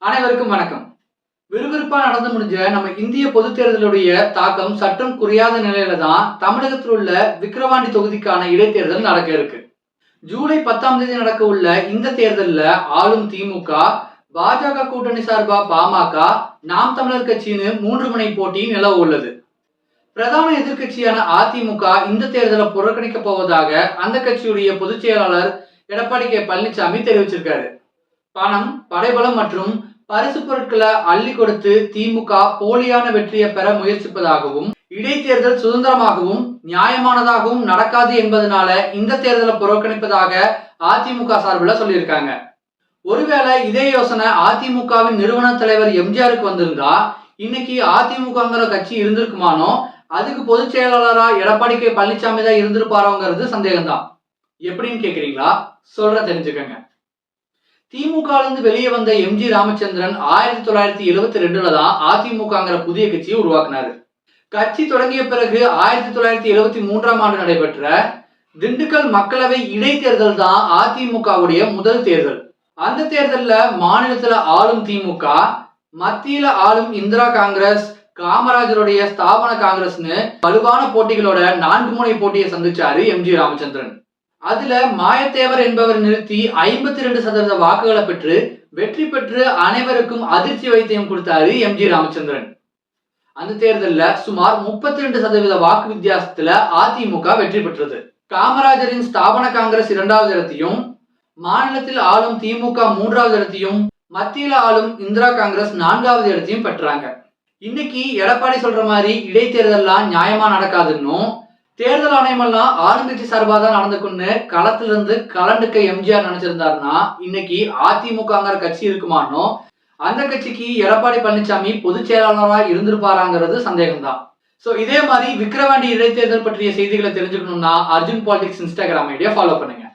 அனைவருக்கும் வணக்கம். விறுவிறுப்பா நடந்து முடிஞ்ச நம்ம இந்திய பொதுத் தேர்தலுடைய தாக்கம் சற்றும் குறையாத நிலையில தான் தமிழகத்தில் உள்ள விக்கிரவாண்டி தொகுதிக்கான இடைத்தேர்தல் நடக்க இருக்கு. ஜூலை 10ஆம் தேதி நடக்க உள்ள இந்த தேர்தலில் ஆளும் திமுக, பாஜக கூட்டணி சார்பா பாமக, நாம் தமிழர் கட்சின்னு 3 முனை போட்டி நிலவ உள்ளது. பிரதான எதிர்கட்சியான அதிமுக இந்த தேர்தலை புறக்கணிக்க போவதாக அந்த கட்சியுடைய பொதுச் செயலாளர் எடப்பாடி கே பழனிசாமி தெரிவிச்சிருக்காரு. பணம், படைபலம் மற்றும் பரிசு பொருட்களை அள்ளி கொடுத்து திமுக போலியான வெற்றியை பெற முயற்சிப்பதாகவும், இடைத்தேர்தல் சுதந்திரமாகவும் நியாயமானதாகவும் நடக்காது என்பதனால இந்த தேர்தலை புறக்கணிப்பதாக அதிமுக சார்பில் சொல்லியிருக்காங்க. ஒருவேளை இதே யோசனை அதிமுகவின் நிறுவன தலைவர் எம்ஜிஆருக்கு வந்திருந்தா இன்னைக்கு அதிமுகங்கிற கட்சி இருந்திருக்குமானோ, அதுக்கு பொதுச் செயலாளரா எடப்பாடி கே பழனிசாமி தான் இருந்திருப்பாரோங்கிறது சந்தேகம்தான். எப்படின்னு கேக்குறீங்களா? சொல்ற தெரிஞ்சுக்கங்க. திமுகலிருந்து வெளியே வந்த எம்ஜி ராமச்சந்திரன் 1972 தான் அதிமுகங்கிற புதிய கட்சியை உருவாக்கினாரு. கட்சி தொடங்கிய பிறகு 1973ஆம் ஆண்டு நடைபெற்ற திண்டுக்கல் மக்களவை இடைத்தேர்தல் தான் அதிமுகவுடைய முதல் தேர்தல். அந்த தேர்தலில் மாநிலத்தில் ஆளும் திமுக, மத்தியில ஆளும் இந்திரா காங்கிரஸ், காமராஜருடைய ஸ்தாபன காங்கிரஸ்னு வலுவான போட்டிகளோட 4 முனை போட்டியை சந்திச்சாரு எம்ஜி ராமச்சந்திரன். அதுல மாயத்தேவர் என்பவர் நிறுத்தி 52% வாக்குகளை பெற்று வெற்றி பெற்று அனைவருக்கும் அதிர்ச்சி வைத்தியம் கொடுத்தாரு எம்ஜி ராமச்சந்திரன். அந்த தேர்தலில் சுமார் 32% வாக்கு வித்தியாசத்துல அதிமுக வெற்றி பெற்றது. காமராஜரின் ஸ்தாபன காங்கிரஸ் 2வது இடத்தையும், மாநிலத்தில் ஆளும் திமுக 3வது இடத்தையும், மத்தியில் ஆளும் இந்திரா காங்கிரஸ் 4வது இடத்தையும் பெற்றாங்க. இன்னைக்கு எடப்பாடி சொல்ற மாதிரி இடைத்தேர்தல்லாம் நியாயமா நடக்காதுன்னும், தேர்தல் ஆணையமெல்லாம் ஆளுங்கட்சி சார்பாக தான் நடந்துக்குன்னு களத்திலிருந்து கலண்டுக்க எம்ஜிஆர் நினைச்சிருந்தாருன்னா இன்னைக்கு அதிமுகங்கிற கட்சி இருக்குமானோ, அந்த கட்சிக்கு எடப்பாடி பழனிசாமி பொதுச் செயலாளராக இருந்திருப்பாராங்கிறது சந்தேகம்தான். ஸோ இதே மாதிரி விக்கிரவாண்டி இடைத்தேர்தல் பற்றிய செய்திகளை தெரிஞ்சுக்கணும்னா Arjun politics Instagram idea follow பண்ணுங்க.